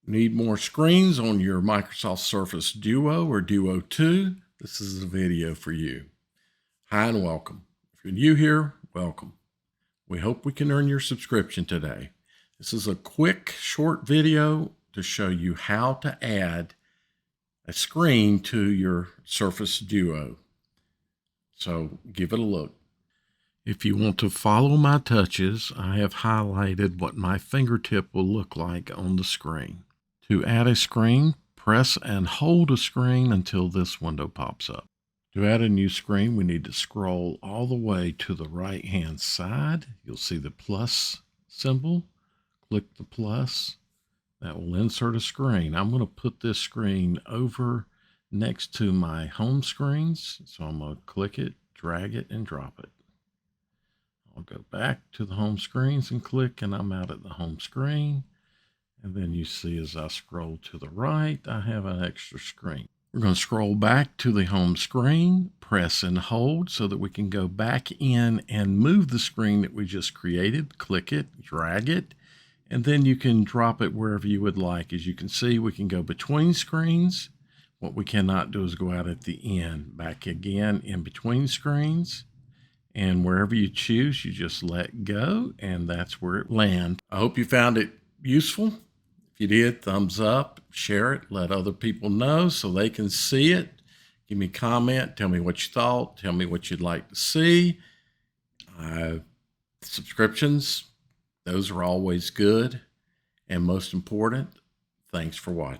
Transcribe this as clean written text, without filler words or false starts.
Need more screens on your Microsoft Surface Duo or Duo 2? This is a video for you. Hi and welcome. If you're new here, welcome. We hope we can earn your subscription today. This is a quick, short video to show you how to add a screen to your Surface Duo. So give it a look. If you want to follow my touches, I have highlighted what my fingertip will look like on the screen. To add a screen, press and hold a screen until this window pops up. To add a new screen, we need to scroll all the way to the right-hand side. You'll see the plus symbol. Click the plus. That will insert a screen. I'm going to put this screen over next to my home screens. So I'm going to click it, drag it, and drop it. I'll go back to the home screens and click, and I'm out at the home screen. And then you see as I scroll to the right, I have an extra screen. We're going to scroll back to the home screen, press and hold so that we can go back in and move the screen that we just created. Click it, drag it, and then you can drop it wherever you would like. As you can see, we can go between screens. What we cannot do is go out at the end. Back again in between screens. And wherever you choose, you just let go, and that's where it lands. I hope you found it useful. If you did, thumbs up, share it, let other people know so they can see it. Give me a comment, tell me what you thought, tell me what you'd like to see. Subscriptions, those are always good. And most important, thanks for watching.